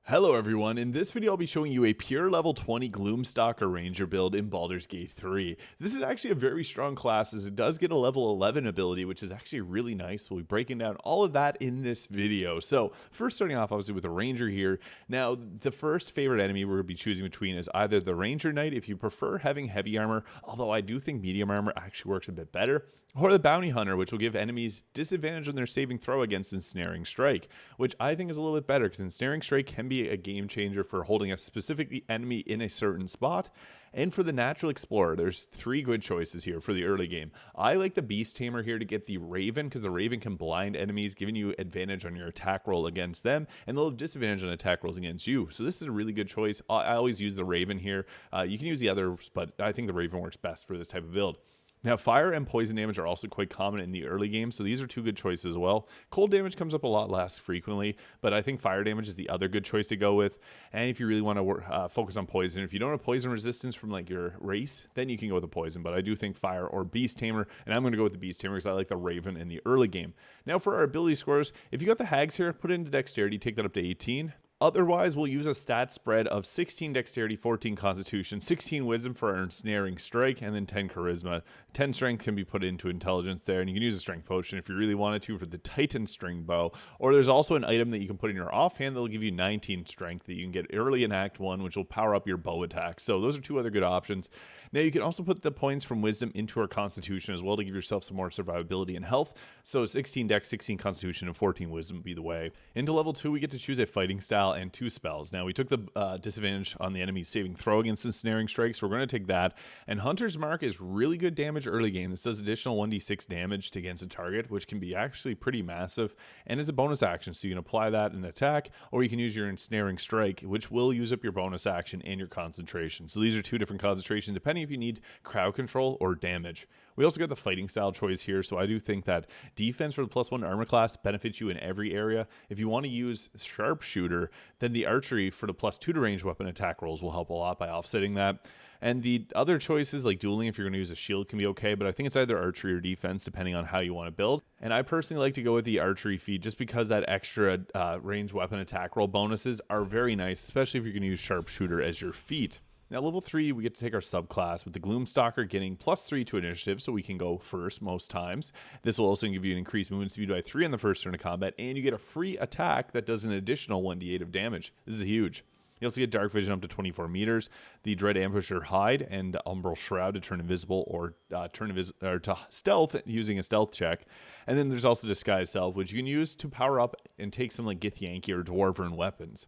Hello everyone, in this video I'll be showing you a pure level 20 Gloom Stalker Ranger build in Baldur's Gate 3. This is actually a very strong class as it does get a level 11 ability, which is actually really nice. We'll be breaking down all of that in this video. So first starting off obviously with a Ranger here. Now the first favorite enemy we're going to be choosing between is either the Ranger Knight if you prefer having heavy armor, although I do think medium armor actually works a bit better, or the Bounty Hunter, which will give enemies disadvantage on their saving throw against Ensnaring Strike, which I think is a little bit better because Ensnaring Strike can be a game changer for holding a specific enemy in a certain spot. And for the Natural Explorer, there's three good choices here for the early game. I like the Beast Tamer here to get the Raven because the Raven can blind enemies, giving you advantage on your attack roll against them, and they'll have disadvantage on attack rolls against you. So this is a really good choice. I always use the Raven here. You can use the others, but I think the Raven works best for this type of build. Now, fire and poison damage are also quite common in the early game, so these are two good choices as well. Cold damage comes up a lot less frequently, but I think fire damage is the other good choice to go with. And if you really want to focus on poison, if you don't have poison resistance from like your race, then you can go with the poison. But I do think fire or Beast Tamer, and I'm going to go with the Beast Tamer because I like the Raven in the early game. Now, for our ability scores, if you got the Hags here, put it into Dexterity, take that up to 18. Otherwise, we'll use a stat spread of 16 Dexterity, 14 Constitution, 16 Wisdom for our Ensnaring Strike, and then 10 Charisma. 10 Strength can be put into Intelligence there, and you can use a Strength Potion if you really wanted to for the Titan String Bow. Or there's also an item that you can put in your offhand that will give you 19 Strength that you can get early in Act 1, which will power up your bow attack. So those are two other good options. Now, you can also put the points from Wisdom into our Constitution as well to give yourself some more survivability and health. So 16 Dex, 16 Constitution, and 14 Wisdom would be the way. Into level 2, we get to choose a Fighting Style and 2 spells. Now we took the disadvantage on the enemy's saving throw against Ensnaring Strikes. We're going to take that. And Hunter's Mark is really good damage early game. This does additional 1d6 damage against a target, which can be actually pretty massive. And it's a bonus action, so you can apply that in attack, or you can use your Ensnaring Strike, which will use up your bonus action and your concentration. So these are two different concentrations depending if you need crowd control or damage. We also got the fighting style choice here, so I do think that defense for the +1 armor class benefits you in every area. If you want to use sharpshooter, then the archery for the +2 to range weapon attack rolls will help a lot by offsetting that. And the other choices like dueling, if you're going to use a shield, can be okay, but I think it's either archery or defense depending on how you want to build. And I personally like to go with the archery feat just because that extra range weapon attack roll bonuses are very nice, especially if you're going to use sharpshooter as your feat. Now, level 3, we get to take our subclass with the Gloom Stalker getting +3 to initiative, so we can go first most times. This will also give you an increased movement speed by 3 on the first turn of combat, and you get a free attack that does an additional 1d8 of damage. This is huge. You also get Dark Vision up to 24 meters, the Dread Ambusher Hide, and the Umbral Shroud to turn invisible or to stealth using a stealth check. And then there's also Disguise Self, which you can use to power up and take some like Githyanki or Dwarven weapons.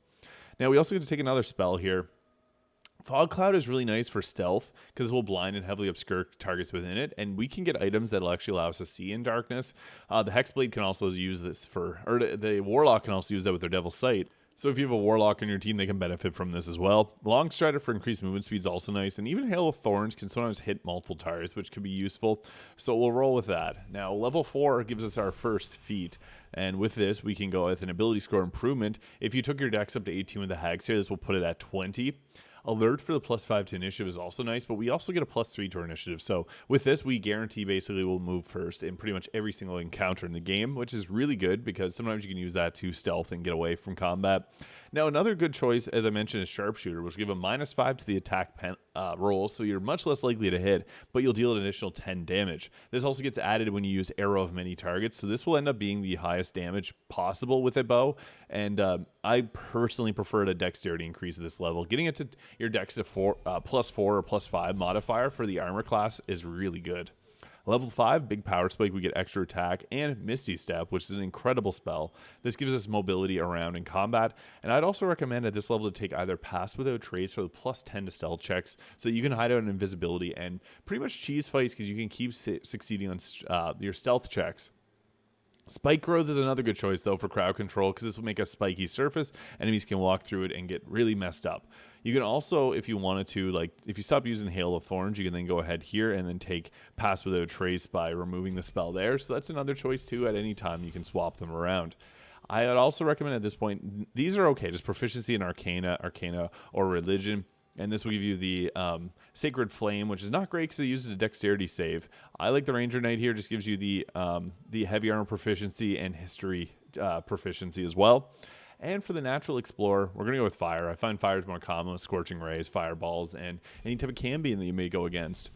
Now, we also get to take another spell here. Fog Cloud is really nice for stealth because it will blind and heavily obscure targets within it, and we can get items that will actually allow us to see in darkness. The Hexblade can also use this the Warlock can also use that with their Devil's Sight. So if you have a Warlock on your team, they can benefit from this as well. Long Strider for increased movement speed is also nice, and even Hail of Thorns can sometimes hit multiple targets, which could be useful. So we'll roll with that. Now, level 4 gives us our first feat, and with this, we can go with an ability score improvement. If you took your dex up to 18 with the Hags here, this will put it at 20. Alert for the +5 to initiative is also nice, but we also get a +3 to our initiative. So with this, we guarantee basically we'll move first in pretty much every single encounter in the game, which is really good because sometimes you can use that to stealth and get away from combat. Now, another good choice, as I mentioned, is Sharpshooter, which will give a -5 to the attack rolls, so you're much less likely to hit, but you'll deal an additional 10 damage. This also gets added when you use Arrow of Many Targets, so this will end up being the highest damage possible with a bow, and I personally prefer a dexterity increase at this level. Getting it to your dex to +4 or +5 modifier for the armor class is really good. Level 5, Big Power Spike, we get extra attack and Misty Step, which is an incredible spell. This gives us mobility around in combat, and I'd also recommend at this level to take either Pass Without Trace for the +10 to stealth checks, so that you can hide out in invisibility and pretty much cheese fights because you can keep succeeding on your stealth checks. Spike Growth is another good choice, though, for crowd control because this will make a spiky surface. Enemies can walk through it and get really messed up. You can also, if you wanted to, like, if you stop using Hail of Thorns, you can then go ahead here and then take Pass Without Trace by removing the spell there. So that's another choice, too. At any time, you can swap them around. I would also recommend at this point, these are okay, just Proficiency in Arcana, or Religion. And this will give you the Sacred Flame, which is not great because it uses a Dexterity save. I like the Ranger Knight here; just gives you the Heavy Armor proficiency and History proficiency as well. And for the natural explorer, we're going to go with fire. I find fire is more common with scorching rays, fireballs, and any type of cambion that you may go against.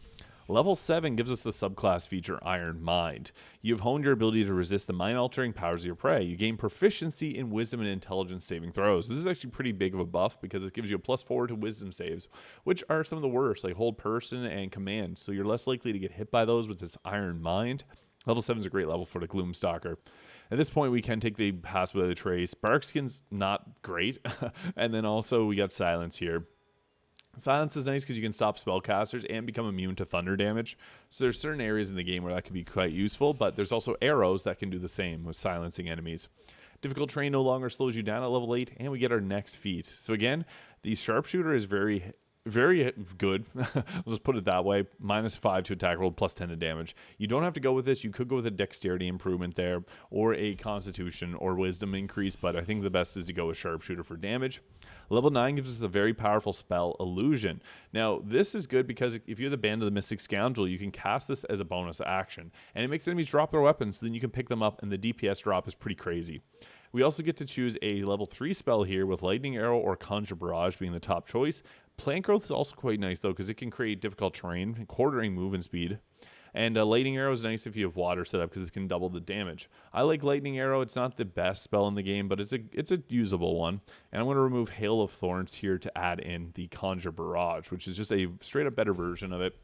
Level 7 gives us the subclass feature Iron Mind. You've honed your ability to resist the mind-altering powers of your prey. You gain proficiency in wisdom and intelligence saving throws. This is actually pretty big of a buff because it gives you a +4 to wisdom saves, which are some of the worst, like hold person and command. So you're less likely to get hit by those with this Iron Mind. Level 7 is a great level for the Gloom Stalker. At this point, we can take the pass with the trace. Barkskin's not great. And then also we got silence here. Silence is nice because you can stop spellcasters and become immune to thunder damage. So there's certain areas in the game where that can be quite useful, but there's also arrows that can do the same with silencing enemies. Difficult terrain no longer slows you down at level 8, and we get our next feat. So again, the sharpshooter is very good. Let's just put it that way. -5 to attack roll, +10 to damage. You don't have to go with this. You could go with a dexterity improvement there, or a constitution or wisdom increase, but I think the best is to go with sharpshooter for damage. Level 9 gives us a very powerful spell, Illusion. Now, this is good because if you're the Band of the Mystic Scoundrel, you can cast this as a bonus action, and it makes enemies drop their weapons, so then you can pick them up, and the DPS drop is pretty crazy. We also get to choose a level 3 spell here with Lightning Arrow or Conjure Barrage being the top choice. Plant Growth is also quite nice, though, because it can create difficult terrain, quartering movement speed. And Lightning Arrow is nice if you have water set up because it can double the damage. I like Lightning Arrow. It's not the best spell in the game, but it's a usable one. And I'm going to remove Hail of Thorns here to add in the Conjure Barrage, which is just a straight-up better version of it.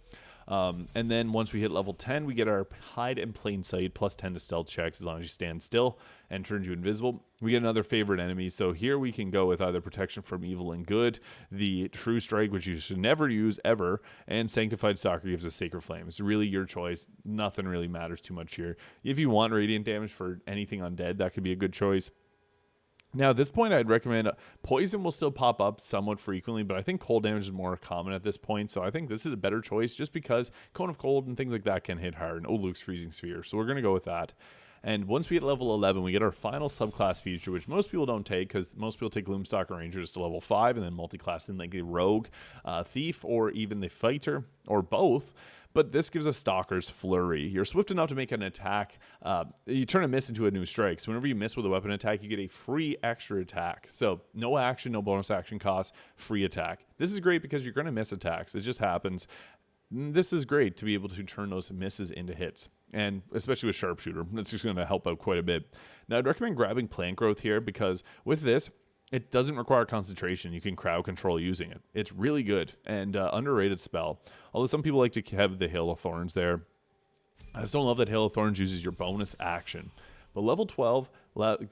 And then once we hit level 10, we get our Hide in Plain Sight, +10 to stealth checks as long as you stand still, and turns you invisible. We get another favorite enemy, so here we can go with either Protection from Evil and Good, the True Strike, which you should never use ever, and Sanctified Stalker gives a Sacred Flame. It's really your choice. Nothing really matters too much here. If you want Radiant damage for anything undead, that could be a good choice. Now, at this point, I'd recommend Poison will still pop up somewhat frequently, but I think cold damage is more common at this point, so I think this is a better choice just because Cone of Cold and things like that can hit hard, and Luke's Freezing Sphere, so we're going to go with that. And once we hit level 11, we get our final subclass feature, which most people don't take because most people take Gloom Stalker Ranger just to level 5 and then multi-class in like the Rogue, Thief, or even the Fighter, or both. But this gives us Stalker's Flurry. You're swift enough to make an attack. You turn a miss into a new strike. So whenever you miss with a weapon attack, you get a free extra attack. So no action, no bonus action cost, free attack. This is great because you're going to miss attacks. It just happens. This is great to be able to turn those misses into hits. And especially with Sharpshooter, that's just going to help out quite a bit. Now, I'd recommend grabbing Plant Growth here because with this, it doesn't require concentration. You can crowd control using it. It's really good and underrated spell. Although some people like to have the Hail of Thorns there. I just don't love that Hail of Thorns uses your bonus action. But level 12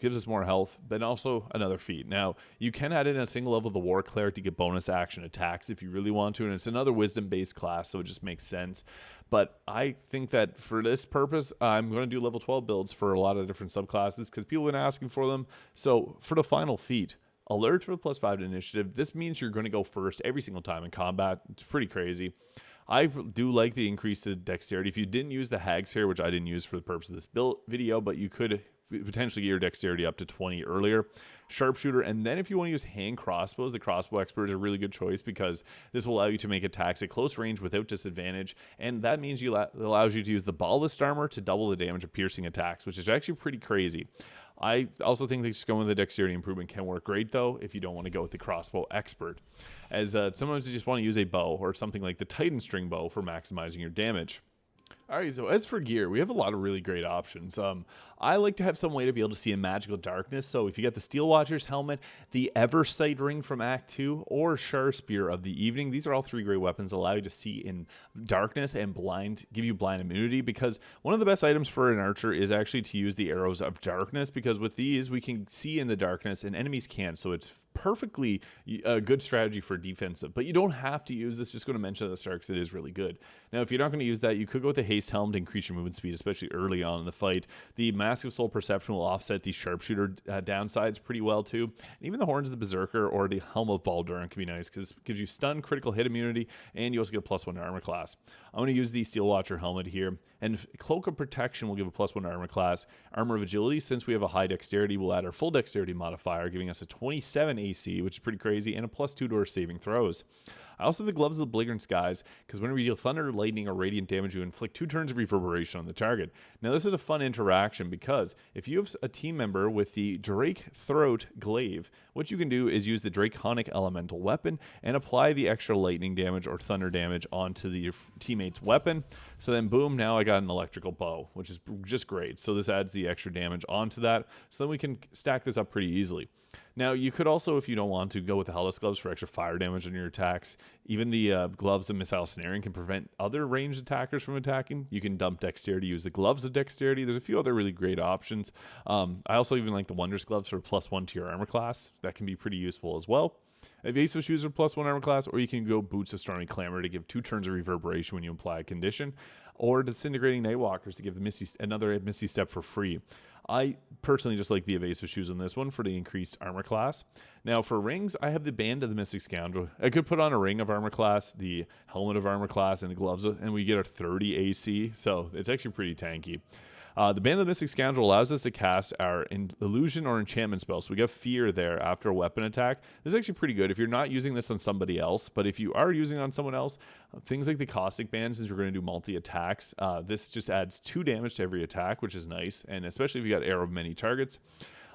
gives us more health, but also another feat. Now, you can add in a single level of the War Cleric to get bonus action attacks if you really want to, and it's another wisdom-based class, so it just makes sense. But I think that for this purpose, I'm going to do level 12 builds for a lot of different subclasses because people have been asking for them. So for the final feat, Alert for +5 to initiative. This means you're going to go first every single time in combat. It's pretty crazy. I do like the increase to dexterity. If you didn't use the Hag's Hair, which I didn't use for the purpose of this build video, but you could potentially get your dexterity up to 20 earlier. Sharpshooter, and then if you want to use hand crossbows, the crossbow expert is a really good choice because this will allow you to make attacks at close range without disadvantage, and that means it allows you to use the ballist armor to double the damage of piercing attacks, which is actually pretty crazy. I also think that just going with the dexterity improvement can work great, though, if you don't want to go with the crossbow expert, as sometimes you just want to use a bow or something like the Titan string bow for maximizing your damage. All right, so as for gear, we have a lot of really great options. I like to have some way to be able to see in magical darkness, so if you get the Steel Watcher's helmet, the Eversight ring from Act 2, or Shar Spear of the Evening, these are all 3 great weapons that allow you to see in darkness and give you blind immunity, because one of the best items for an archer is actually to use the Arrows of Darkness, because with these, we can see in the darkness and enemies can't, so it's perfectly a good strategy for defensive, but you don't have to use this. Just going to mention at the start because it is really good. Now, if you're not going to use that, you could go with the Haste Helm to increase your movement speed, especially early on in the fight. The Massive Soul Perception will offset the Sharpshooter downsides pretty well too. And even the Horns of the Berserker or the Helm of Baldur can be nice because it gives you stun, critical hit immunity, and you also get a +1 to armor class. I'm going to use the Steel Watcher helmet here, and Cloak of Protection will give a +1 to armor class. Armor of Agility, since we have a high dexterity, we'll add our full dexterity modifier, giving us a 27 AC, which is pretty crazy, and a +2 to our saving throws. I also have the Gloves of the Belligerent Skies, because whenever you deal thunder, lightning, or radiant damage, you inflict 2 turns of reverberation on the target. Now, this is a fun interaction, because if you have a team member with the Drake Throat Glaive, what you can do is use the Draconic Elemental Weapon and apply the extra lightning damage or thunder damage onto your teammate's weapon. So then, boom, now I got an electrical bow, which is just great. So this adds the extra damage onto that. So then we can stack this up pretty easily. Now, you could also, if you don't want to, go with the Hellas Gloves for extra fire damage on your attacks. Even the Gloves of Missile Snaring can prevent other ranged attackers from attacking. You can dump Dexterity, use the Gloves of Dexterity. There's a few other really great options. I also even like the Wondrous Gloves for +1 to your armor class. That can be pretty useful as well. Evasive Shoes are +1 armor class, or you can go Boots of Stormy Clamor to give 2 turns of reverberation when you apply a condition, or Disintegrating Nightwalkers to give the another Misty Step for free. I personally just like the Evasive Shoes on this one for the increased armor class. Now for rings, I have the Band of the Mystic Scoundrel. I could put on a ring of armor class, the helmet of armor class, and the gloves, and we get a 30 AC, so it's actually pretty tanky. The Band of the Mystic Scoundrel allows us to cast our illusion or enchantment spell. So we get fear there after a weapon attack. This is actually pretty good if you're not using this on somebody else. But if you are using it on someone else, things like the Caustic Band, since we're going to do multi-attacks, this just adds 2 damage to every attack, which is nice. And especially if you got Arrow of Many Targets.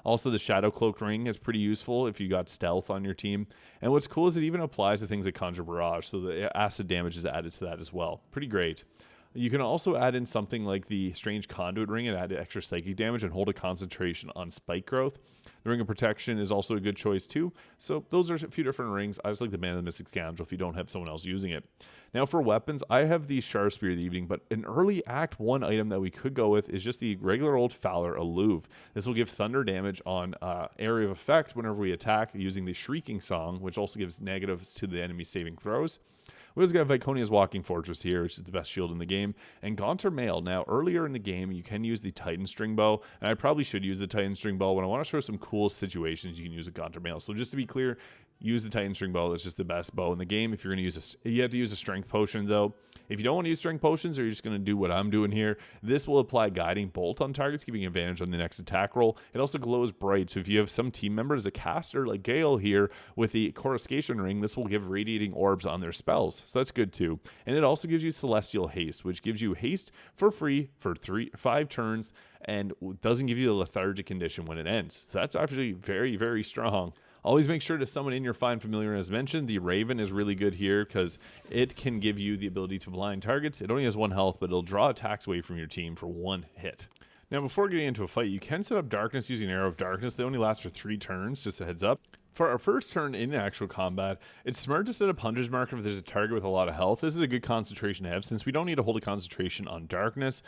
Also, the Shadow Cloaked Ring is pretty useful if you got Stealth on your team. And what's cool is it even applies to things like Conjure Barrage. So the acid damage is added to that as well. Pretty great. You can also add in something like the Strange Conduit Ring and add extra psychic damage and hold a concentration on spike growth. The Ring of Protection is also a good choice too. So those are a few different rings. I just like the Band of the Mystic Scoundrel if you don't have someone else using it. Now for weapons, I have the Sharp Spear of the Evening, but an early Act 1 item that we could go with is just the regular old Fowler Alluve. This will give thunder damage on area of effect whenever we attack using the Shrieking Song, which also gives negatives to the enemy saving throws. We also got Viconia's Walking Fortress here, which is the best shield in the game, and Gaunter Mail. Now, earlier in the game, you can use the Titan String Bow, and I probably should use the Titan String Bow when I want to show some cool situations you can use with Gaunter Mail. So just to be clear, use the Titan String Bow. That's just the best bow in the game. If you're going to use you have to use a Strength Potion, though. If you don't want to use Strength Potions, or you're just going to do what I'm doing here, this will apply Guiding Bolt on targets, giving you advantage on the next attack roll. It also glows bright, so if you have some team member as a caster, like Gale here, with the Coruscation Ring, this will give Radiating Orbs on their spells, so that's good too. And it also gives you Celestial Haste, which gives you haste for free for 5 turns, and doesn't give you the lethargic condition when it ends. So that's actually very, very strong. Always make sure to summon in your Fine Familiar. As mentioned, the Raven is really good here because it can give you the ability to blind targets. It only has 1 health, but it'll draw attacks away from your team for 1 hit. Now, before getting into a fight, you can set up Darkness using Arrow of Darkness. They only last for 3 turns, just a heads up. For our first turn in actual combat, it's smart to set up Hunter's Marker if there's a target with a lot of health. This is a good concentration to have since we don't need to hold a concentration on Darkness.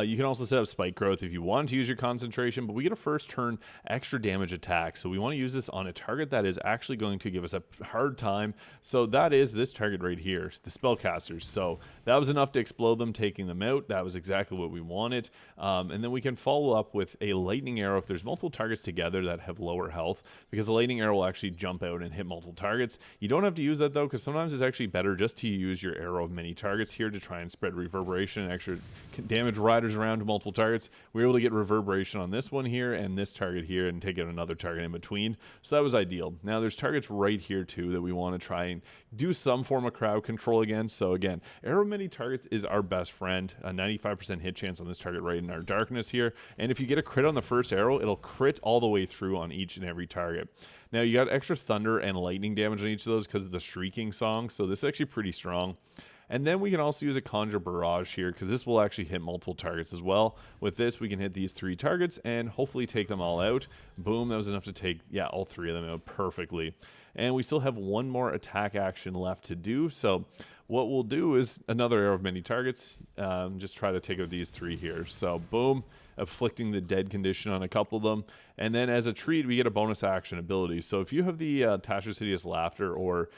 You can also set up Spike Growth if you want to use your concentration, but we get a first turn extra damage attack. So we want to use this on a target that is actually going to give us a hard time. So that is this target right here, the Spellcasters. So that was enough to explode them, taking them out. That was exactly what we wanted. And then we can follow up with a Lightning Arrow if there's multiple targets together that have lower health, because the Lightning Arrow will actually jump out and hit multiple targets. You don't have to use that though, because sometimes it's actually better just to use your Arrow of Many Targets here to try and spread reverberation and extra damage riders around to multiple targets. We were able to get reverberation on this one here and this target here and take out another target in between. So that was ideal. Now there's targets right here too that we want to try and do some form of crowd control against. So again, Arrow of Many Targets is our best friend. A 95% hit chance on this target right in our darkness here. And if you get a crit on the first arrow, it'll crit all the way through on each and every target. Now you got extra thunder and lightning damage on each of those because of the Shrieking Song, so this is actually pretty strong. And then we can also use a Conjure Barrage here because this will actually hit multiple targets as well. With this, we can hit these 3 targets and hopefully take them all out. Boom, that was enough to take, all 3 of them out perfectly. And we still have 1 more attack action left to do, so what we'll do is another Arrow of Many Targets. Just try to take out these 3 here. So boom, afflicting the dead condition on a couple of them. And then as a treat, we get a bonus action ability. So if you have the Tasha's Hideous Laughter or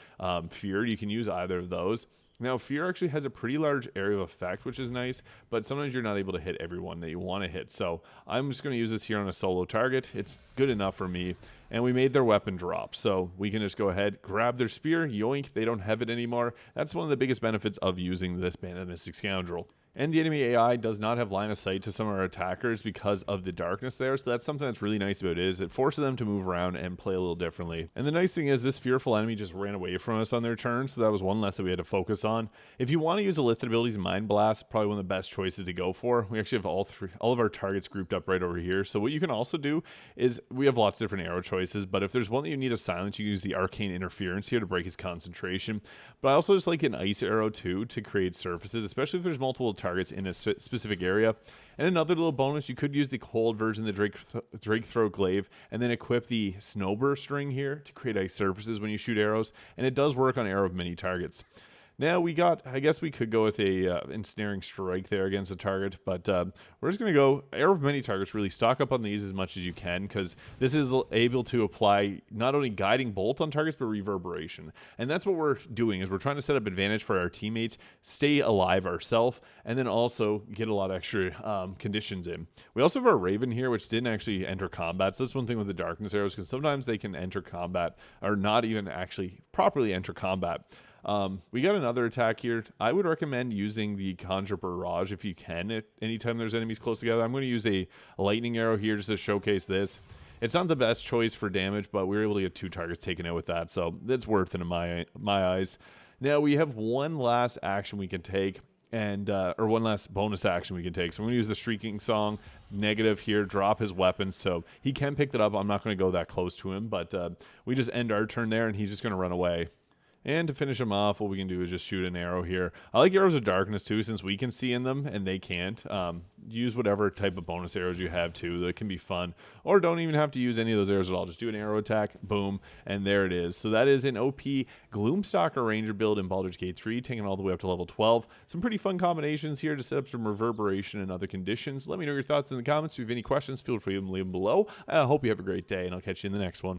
Fear, you can use either of those. Now, Fear actually has a pretty large area of effect, which is nice, but sometimes you're not able to hit everyone that you want to hit. So I'm just going to use this here on a solo target. It's good enough for me. And we made their weapon drop. So we can just go ahead, grab their spear, yoink, they don't have it anymore. That's one of the biggest benefits of using this Band of the Mystic Scoundrel. And the enemy AI does not have line of sight to some of our attackers because of the darkness there. So that's something that's really nice about it, is it forces them to move around and play a little differently. And the nice thing is this fearful enemy just ran away from us on their turn. So that was one less that we had to focus on. If you want to use Illithid abilities, Mind Blast, probably one of the best choices to go for. We actually have all of our targets grouped up right over here. So what you can also do is we have lots of different arrow choices, but if there's one that you need to silence, you can use the Arcane Interference here to break his concentration. But I also just like an Ice Arrow too to create surfaces, especially if there's multiple targets in a specific area. And another little bonus, you could use the cold version of the Drake Throat Glaive and then equip the Snowburst ring here to create ice surfaces when you shoot arrows, and it does work on arrow of many targets. Now I guess we could go with a ensnaring strike there against the target, but we're just going to go arrow of many targets. Really stock up on these as much as you can, because this is able to apply not only guiding bolt on targets, but reverberation. And that's what we're doing, is we're trying to set up advantage for our teammates, stay alive ourselves, and then also get a lot of extra conditions in. We also have our Raven here, which didn't actually enter combat. So that's one thing with the darkness arrows, because sometimes they can enter combat or not even actually properly enter combat. We got another attack here. I would recommend using the Conjure Barrage if you can at anytime there's enemies close together. I'm going to use a lightning arrow here just to showcase this. It's not the best choice for damage, but we were able to get 2 targets taken out with that, so that's worth it in my eyes. Now we have one last action we can take, and or one last bonus action we can take. So we're going to use the Shrieking Song negative here, drop his weapon, so he can pick that up. I'm not going to go that close to him, but we just end our turn there, and he's just going to run away. And to finish him off, what we can do is just shoot an arrow here. I like arrows of darkness too, since we can see in them and they can't. Use whatever type of bonus arrows you have too. That can be fun. Or don't even have to use any of those arrows at all. Just do an arrow attack, boom, and there it is. So that is an OP Gloom Stalker Ranger build in Baldur's Gate 3, taking all the way up to level 12. Some pretty fun combinations here to set up some reverberation and other conditions. Let me know your thoughts in the comments. If you have any questions, feel free to leave them below. I hope you have a great day, and I'll catch you in the next one.